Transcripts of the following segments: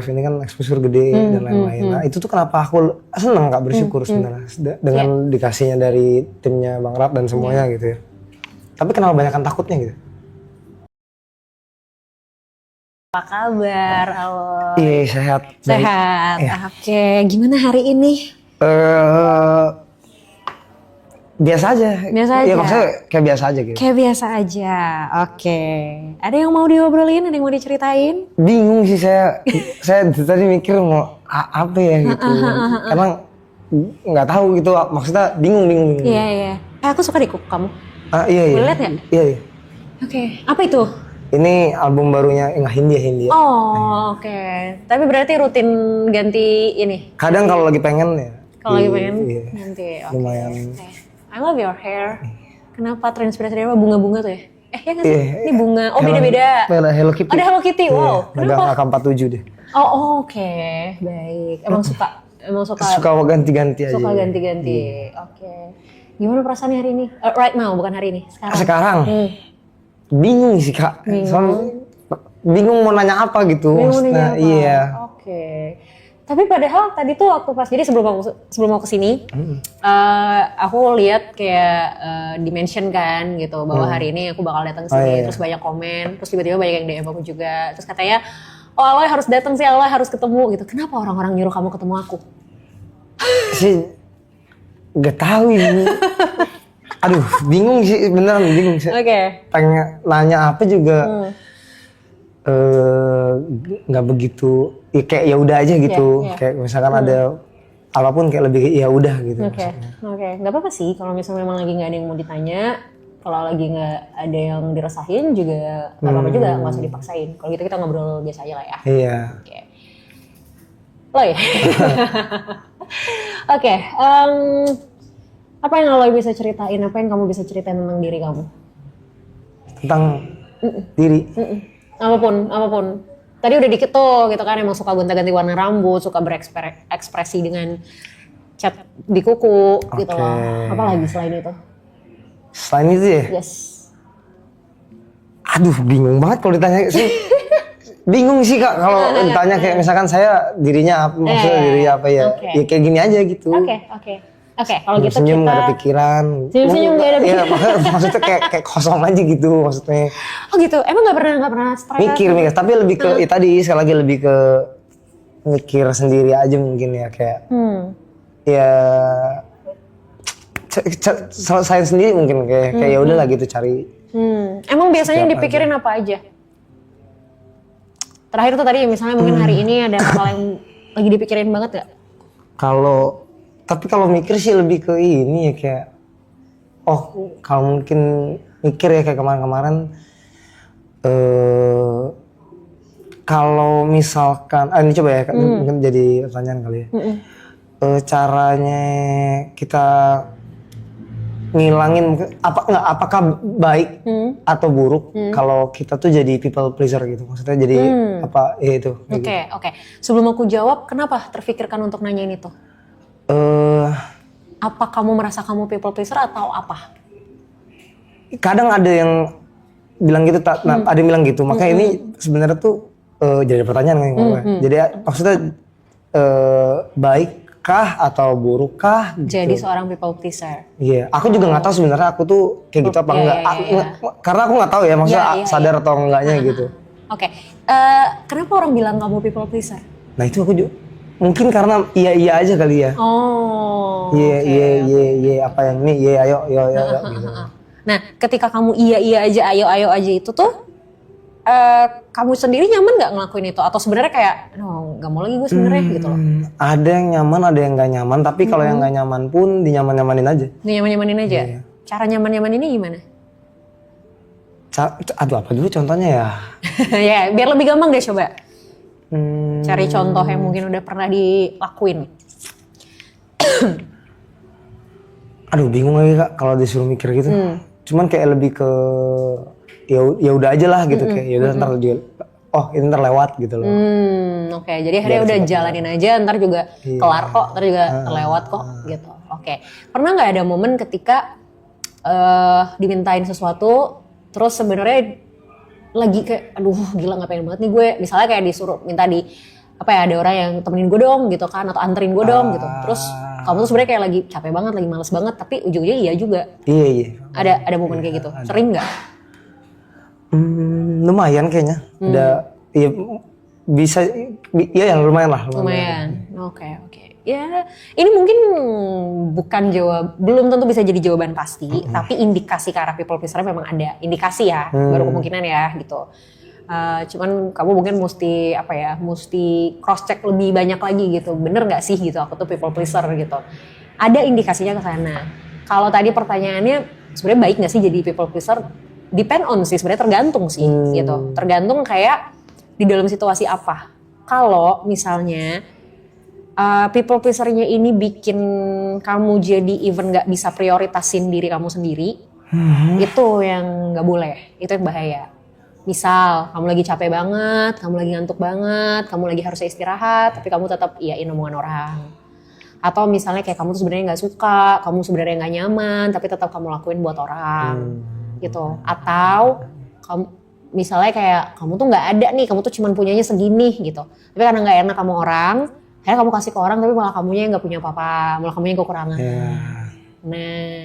ini kan exposure gede dan lain-lain. Nah itu tuh kenapa aku seneng Kak, bersyukur sebenarnya dengan dikasihnya dari timnya Bang Rap dan semuanya gitu ya. Tapi kenapa banyakan takutnya gitu? Apa kabar, Aloy? Iya sehat. Sehat. Oke, gimana hari ini? Biasa aja. Biasa Ya aja? maksudnya kayak biasa aja gitu. Kayak biasa aja. Oke. Ada yang mau diobrolin? Ada yang mau diceritain? Bingung sih saya tadi mikir mau apa ya gitu. Karena nggak tahu gitu, maksudnya bingung. Iya. Aku suka deh kuku kamu. Iya. Boleh lihat nggak? Iya. Oke. Apa itu? Ini album barunya Hindia. Oh, oke. Tapi berarti rutin ganti ini? Kadang kalau lagi pengen ya. Kalau lagi pengen iya. ganti. Oke. Lumayan. I love your hair. Kenapa terinspirasi dari apa? Bunga-bunga tuh ya? Ya nggak sih? Iya. Ini bunga. Oh, beda-beda. Hello Kitty. Ada Hello Kitty. Wow. Megang AK-47 deh. Oh, oke. Baik. Emang suka Suka ganti-ganti aja. Suka ganti-ganti. Oke. Gimana perasaannya hari ini? Right now, bukan hari ini. Sekarang. Bingung sih Kak. Bingung mau nanya apa gitu. Bingung maksudnya. Iya. Oke. Tapi padahal tadi tuh waktu pas jadi sebelum mau kesini, aku lihat kayak dimention kan gitu bahwa hari ini aku bakal datang sini, terus banyak komen, terus tiba-tiba banyak yang DM aku juga, terus katanya, oh Aloy harus datang sih, Aloy harus ketemu gitu. Kenapa orang-orang nyuruh kamu ketemu aku? Sih nggak tahu ini. Aduh, bingung sih, beneran bingung sih. Oke. Pengen nanya apa juga nggak begitu. Ya, kayak ya udah aja gitu. Kayak misalkan ada apapun kayak lebih ya udah gitu. Oke. Nggak apa-apa sih kalau misalnya memang lagi nggak ada yang mau ditanya. Kalau lagi nggak ada yang dirasain juga nggak apa-apa juga, nggak usah dipaksain. Kalau gitu kita ngobrol biasa aja lah ya. Iya. Oke. Loy. Oke. Apa yang Aloy bisa ceritain? Apa yang kamu bisa ceritain tentang diri kamu? Tentang diri. Apapun. Tadi udah dikit tuh gitu kan, emang suka gonta-ganti warna rambut, suka berekspresi dengan cat di kuku gitu loh. Apa lagi selain itu? Selain itu ya? Yes. Aduh, bingung banget kalau ditanya sih. Bingung sih Kak kalau ditanya kayak misalkan saya dirinya apa, maksudnya dirinya apa ya. Ya kayak gini aja gitu. Oke, kalau gitu senyum kita nggak ada pikiran. Senyum nggak ada pikiran. Iya, maksudnya kayak kosong aja gitu maksudnya. Oh gitu, emang nggak pernah stres? Mikir, tapi lebih ke tadi sekali lagi lebih ke mikir sendiri aja mungkin ya kayak. Ya selain sendiri mungkin kayak ya udahlah gitu cari. Emang biasanya yang dipikirin apa aja? Terakhir tuh tadi misalnya mungkin hari ini ada hal yang lagi dipikirin banget gak? Tapi kalau mikir sih lebih ke ini ya kayak, kalau mungkin mikir ya kayak kemarin-kemarin, kalau misalkan, ini coba ya, mungkin jadi pertanyaan kali ya, caranya kita ngilangin, apakah baik atau buruk kalau kita tuh jadi people pleaser gitu, maksudnya jadi apa ya itu. Oke. Sebelum aku jawab, kenapa terfikirkan untuk nanyain itu? Apa kamu merasa kamu people pleaser atau apa? Kadang ada yang bilang gitu, ada yang bilang gitu. Makanya ini sebenarnya tuh jadi pertanyaan kan. Jadi maksudnya baikkah atau burukkah? Gitu. Jadi seorang people pleaser. Iya, aku juga nggak tahu sebenarnya aku tuh kayak gitu apa enggak. Karena aku nggak tahu ya, maksudnya sadar atau enggaknya gitu. Oke. Kenapa orang bilang kamu people pleaser? Nah itu aku juga. Mungkin karena iya aja kali ya. Iya apa yang ini ayo gitu. Nah, ketika kamu iya aja ayo aja itu tuh kamu sendiri nyaman nggak ngelakuin itu atau sebenarnya kayak nggak mau lagi gue sebenarnya gitu loh. Ada yang nyaman, ada yang nggak nyaman, tapi kalau yang nggak nyaman pun dinyaman-nyamanin aja. Dinyaman-nyamanin aja. Iya. Cara nyaman-nyaman ini gimana? Aduh apa dulu contohnya ya? Ya, biar lebih gampang deh coba. Cari contoh yang mungkin udah pernah dilakuin. Aduh bingung lagi Kak kalau disuruh mikir gitu. Cuman kayak lebih ke ya udah aja lah gitu kayak ya udah ntar juga ini ntar lewat gitu loh. Oke, jadi akhirnya udah jalanin aja, ntar juga kelar kok, ntar juga terlewat kok gitu. Oke. Pernah nggak ada momen ketika dimintain sesuatu terus sebenarnya lagi kayak aduh gila nggak pengen banget nih gue, misalnya kayak disuruh minta apa ya, ada orang yang temenin gue dong gitu kan, atau anterin gue dong gitu. Terus kamu tuh sebenarnya kayak lagi capek banget, lagi males banget, tapi ujung-ujungnya iya juga. Iya. Ada momen kayak gitu. Sering nggak? Lumayan kayaknya. Ada, ya bisa, ya yang lumayan lah. Lumayan. Oke. Ya, ini mungkin bukan belum tentu bisa jadi jawaban pasti, tapi indikasi ke arah people pleaser memang ada. Indikasi ya, baru kemungkinan ya gitu. Cuman kamu mungkin mesti cross check lebih banyak lagi gitu. Bener nggak sih gitu aku tuh people pleaser gitu. Ada indikasinya ke sana. Kalau tadi pertanyaannya sebenarnya baik nggak sih jadi people pleaser? Depend on sih, sebenarnya tergantung sih gitu. Tergantung kayak di dalam situasi apa. Kalau misalnya people pleaser-nya ini bikin kamu jadi even nggak bisa prioritasin diri kamu sendiri, itu yang nggak boleh, itu yang bahaya. Misal kamu lagi capek banget, kamu lagi ngantuk banget, kamu lagi harusnya istirahat, tapi kamu tetap iyain omongan orang. Atau misalnya kayak kamu tuh sebenarnya nggak suka, kamu sebenarnya nggak nyaman, tapi tetap kamu lakuin buat orang, gitu. Atau kamu misalnya kayak kamu tuh nggak ada nih, kamu tuh cuman punyanya segini gitu, tapi karena nggak enak sama orang, akhirnya kamu kasih ke orang tapi malah kamunya nggak punya apa-apa, malah kamunya kekurangan. Nah,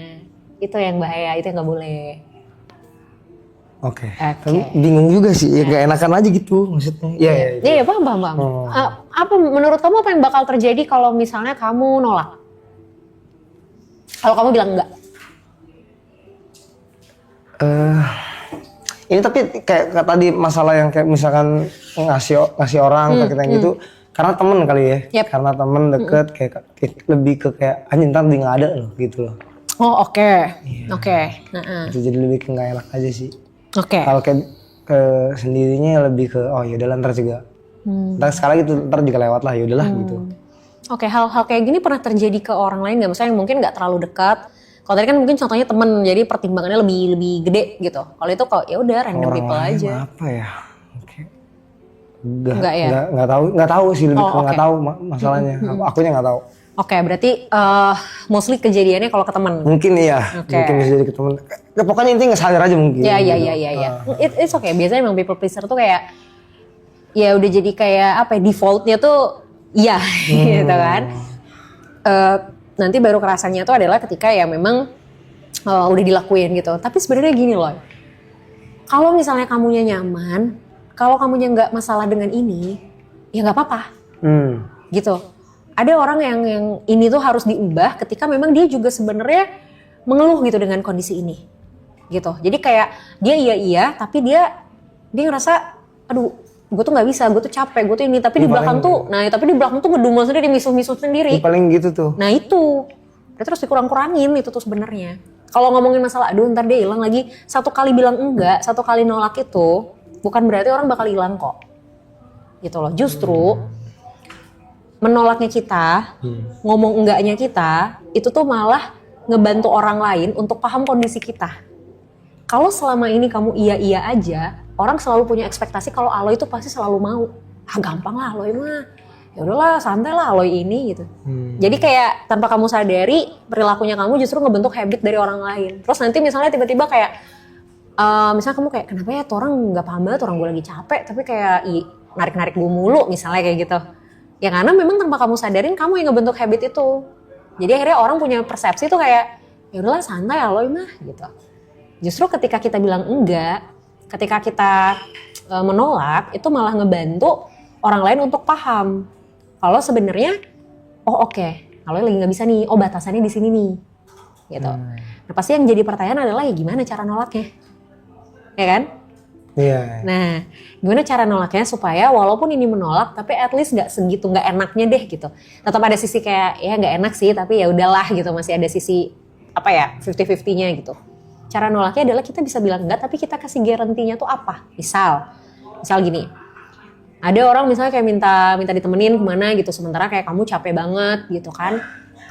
itu yang bahaya, itu yang nggak boleh. Oke. Tapi bingung juga sih, ya nggak enakan aja gitu maksudnya. Iya, paham. Apa menurut kamu apa yang bakal terjadi kalau misalnya kamu nolak? Kalau kamu bilang enggak? Ini tapi kayak tadi masalah yang kayak misalkan ngasih orang ke kita yang gitu, karena temen kali ya. Yep. Karena temen deket kayak lebih ke kayak anjing ntar dia nggak ada loh gitu loh. Oh oke. Itu jadi lebih ke nggak enak aja sih. Oke. Kalau kayak sendirinya lebih ke oh ya udah ntar juga. Ntar sekali gitu ntar juga lewat lah ya udahlah gitu. Oke, hal-hal kayak gini pernah terjadi ke orang lain nggak? Misalnya yang mungkin nggak terlalu dekat. Kalau tadi kan mungkin contohnya temen, jadi pertimbangannya lebih gede gitu. Kalau itu kok ya udah random Orang people lain aja. Apa ya? Enggak ya? Nggak tahu sih, lebih ke nggak oke. tahu masalahnya. Akunya nggak tahu. Oke, berarti mostly kejadiannya kalau ke teman. Mungkin iya, Oke. mungkin bisa jadi ke temen. Ya, pokoknya intinya nggak sadar aja mungkin. Iya. It's okay. Biasanya emang people pleaser tuh kayak ya udah jadi kayak apa ya, defaultnya tuh iya gitu kan. Nanti baru kerasanya tuh adalah ketika ya memang udah dilakuin gitu. Tapi sebenarnya gini loh. Kalau misalnya kamunya nyaman, kalau kamunya nggak masalah dengan ini, ya nggak apa-apa. Gitu. Ada orang yang ini tuh harus diubah ketika memang dia juga sebenarnya mengeluh gitu dengan kondisi ini. Gitu. Jadi kayak dia iya tapi dia ngerasa aduh, gue tuh nggak bisa, gue tuh capek, gue tuh ini, tapi di belakang tuh ngedumel sendiri, misuh-misuh sendiri. Paling gitu tuh. Nah itu, terus dikurang-kurangin itu tuh sebenarnya. Kalau ngomongin masalah, aduh ntar dia hilang lagi, satu kali bilang enggak, satu kali nolak itu, bukan berarti orang bakal hilang kok. Gitu loh, justru menolaknya kita, ngomong enggaknya kita, itu tuh malah ngebantu orang lain untuk paham kondisi kita. Kalau selama ini kamu iya aja, orang selalu punya ekspektasi kalau Aloy itu pasti selalu mau. Gampang lah Aloy mah. Ya udahlah, santai lah Aloy ini gitu. Jadi kayak tanpa kamu sadari, perilakunya kamu justru ngebentuk habit dari orang lain. Terus nanti misalnya tiba-tiba kayak misalnya kamu kayak kenapa ya tuh orang nggak paham banget, orang gue lagi capek tapi kayak narik-narik gue mulu misalnya kayak gitu. Ya karena memang tanpa kamu sadarin kamu yang ngebentuk habit itu. Jadi akhirnya orang punya persepsi tuh kayak ya udahlah santai Aloy mah gitu. Justru ketika kita bilang enggak, ketika kita menolak, itu malah ngebantu orang lain untuk paham. Kalau sebenarnya, oh oke, Aloy lagi nggak bisa nih, oh batasannya di sini nih, gitu. Nah pasti yang jadi pertanyaan adalah ya gimana cara nolaknya, ya kan? Iya. Nah, gimana cara nolaknya supaya walaupun ini menolak, tapi at least nggak segitu, nggak enaknya deh gitu. Tetap ada sisi kayak ya nggak enak sih, tapi ya udahlah gitu, masih ada sisi apa ya 50-50-nya gitu. Cara nolaknya adalah kita bisa bilang enggak, tapi kita kasih garantinya tuh apa? Misal gini, ada orang misalnya kayak minta ditemenin kemana gitu, sementara kayak kamu capek banget gitu kan.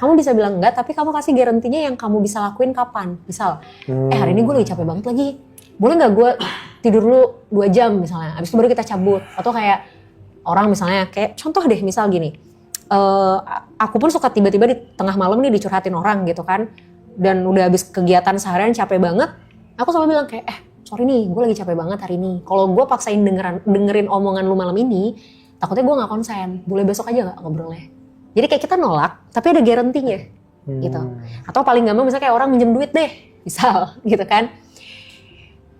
Kamu bisa bilang enggak, tapi kamu kasih garantinya yang kamu bisa lakuin kapan. Misal, hari ini gue lagi capek banget lagi, boleh nggak gue tidur dulu 2 jam misalnya, abis itu baru kita cabut. Atau kayak orang misalnya kayak contoh deh, misal gini, aku pun suka tiba-tiba di tengah malam nih dicurhatin orang gitu kan. Dan udah habis kegiatan seharian capek banget, aku selalu bilang kayak sorry nih gue lagi capek banget hari ini. Kalau gue paksain dengerin omongan lu malam ini, takutnya gue nggak konsen, boleh besok aja nggak ngobrolnya. Jadi kayak kita nolak tapi ada guarantee-nya gitu. Atau paling gampang misalnya kayak orang minjem duit deh misal gitu kan,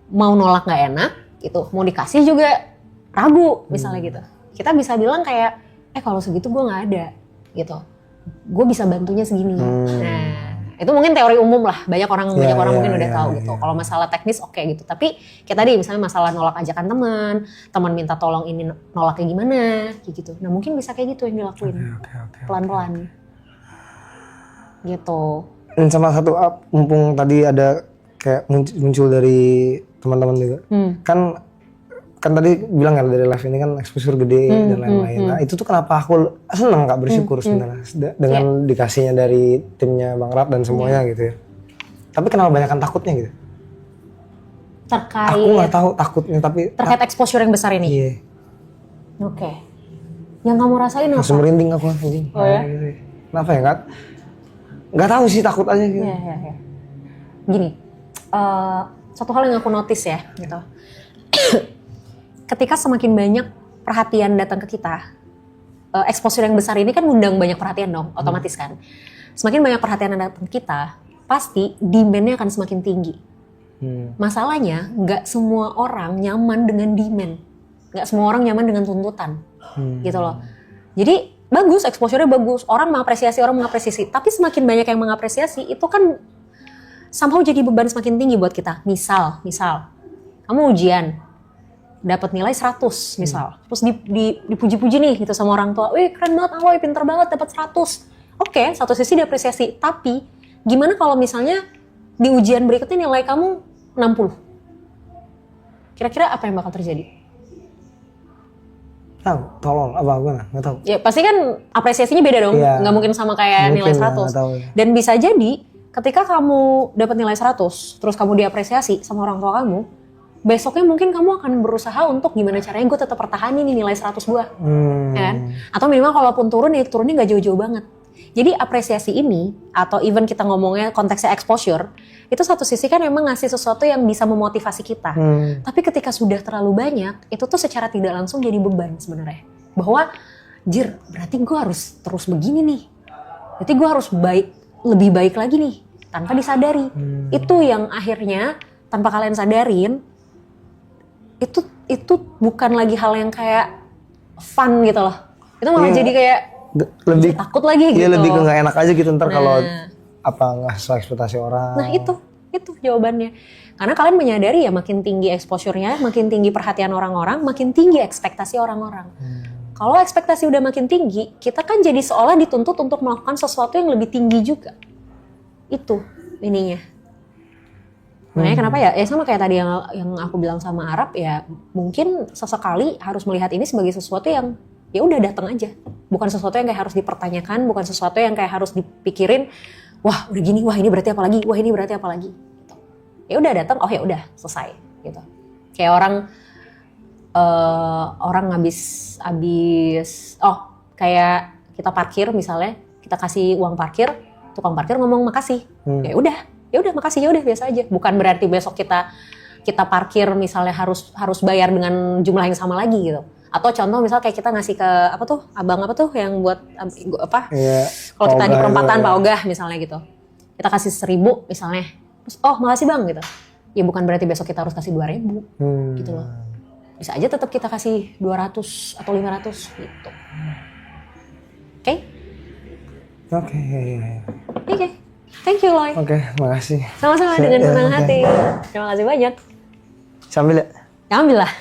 mau nolak nggak enak gitu, mau dikasih juga ragu misalnya gitu. Kita bisa bilang kayak kalau segitu gue nggak ada gitu, gue bisa bantunya segini. Nah itu mungkin teori umum lah, banyak orang mungkin udah tahu gitu. Kalau masalah teknis oke gitu, tapi kayak tadi misalnya masalah nolak ajakan teman minta tolong ini nolaknya gimana kayak gitu. Nah mungkin bisa kayak gitu yang dilakuin pelan-pelan gitu. Dan sama satu mumpung tadi ada kayak muncul dari teman-teman juga, kan tadi bilang ya dari live ini kan exposure gede dan lain-lain. Nah itu tuh kenapa aku seneng Kak, bersyukur sebenarnya dengan dikasihnya dari timnya Bang Rap dan semuanya gitu ya. Tapi kenapa banyakan takutnya gitu? Terkait. Aku nggak tahu takutnya tapi. Terkait exposure yang besar ini. Iya. Oke. Yang kamu rasain apa? Langsung merinding aku anjing. Oh ya? Gitu. Kenapa ya Kak? Nggak tahu sih, takut aja gitu. Iya. Gini, satu hal yang aku notice ya gitu. Ketika semakin banyak perhatian datang ke kita, exposure yang besar ini kan ngundang banyak perhatian dong, otomatis kan. Semakin banyak perhatian yang datang ke kita, pasti demand-nya akan semakin tinggi. Masalahnya, nggak semua orang nyaman dengan demand. Nggak semua orang nyaman dengan tuntutan, gitu loh. Jadi bagus, exposure-nya bagus, orang mengapresiasi, tapi semakin banyak yang mengapresiasi, itu kan somehow jadi beban semakin tinggi buat kita. Misal, kamu ujian, dapat nilai 100 misal, terus dipuji-puji nih gitu sama orang tua, wih keren banget Aloy, pinter banget dapat 100. Oke, satu sisi diapresiasi, tapi gimana kalau misalnya di ujian berikutnya nilai kamu 60? Kira-kira apa yang bakal terjadi? Tahu, tolong apa gue nggak tahu. Ya pasti kan apresiasinya beda dong, nggak mungkin sama kayak nilai 100. Dan bisa jadi ketika kamu dapat nilai 100, terus kamu diapresiasi sama orang tua kamu, besoknya mungkin kamu akan berusaha untuk gimana caranya gue tetap pertahanin nih nilai 100 gue, kan? Atau minimal kalaupun turun ya turunnya nggak jauh-jauh banget. Jadi apresiasi ini, atau even kita ngomongnya konteksnya exposure, itu satu sisi kan memang ngasih sesuatu yang bisa memotivasi kita. Tapi ketika sudah terlalu banyak, itu tuh secara tidak langsung jadi beban sebenarnya. Bahwa, berarti gue harus terus begini nih. Berarti gue harus lebih baik lagi nih, tanpa disadari. Itu yang akhirnya, tanpa kalian sadarin, itu bukan lagi hal yang kayak fun gitu loh. Itu malah jadi kayak lebih takut lagi gitu. Iya, lebih ke nggak enak aja gitu ntar kalau nggak sesuai ekspektasi orang. Nah itu jawabannya. Karena kalian menyadari ya makin tinggi exposure-nya, makin tinggi perhatian orang-orang, makin tinggi ekspektasi orang-orang. Kalau ekspektasi udah makin tinggi, kita kan jadi seolah dituntut untuk melakukan sesuatu yang lebih tinggi juga. Itu ininya. Makanya kenapa ya sama kayak tadi yang aku bilang sama Arab ya, mungkin sesekali harus melihat ini sebagai sesuatu yang ya udah datang aja, bukan sesuatu yang kayak harus dipertanyakan, bukan sesuatu yang kayak harus dipikirin, wah udah gini, wah ini berarti apa lagi, wah ini berarti apa lagi, gitu. Ya udah datang, oh ya udah selesai, gitu. Kayak orang habis kayak kita parkir misalnya, kita kasih uang parkir, tukang parkir ngomong makasih, ya udah makasih, ya udah biasa aja. Bukan berarti besok kita parkir misalnya harus bayar dengan jumlah yang sama lagi gitu. Atau contoh misal kayak kita ngasih ke abang yang buat kalau kita di perempatan Pak Ogah misalnya gitu, kita kasih 1.000 misalnya, terus makasih bang gitu. Ya bukan berarti besok kita harus kasih 2.000 gitu loh. Bisa aja tetap kita kasih 200 atau 500 gitu. Oke? Oke. Thank you, Loy. Oke, makasih. Sama-sama dengan senang hati. Terima kasih banyak. Sambil ya? Ambil lah.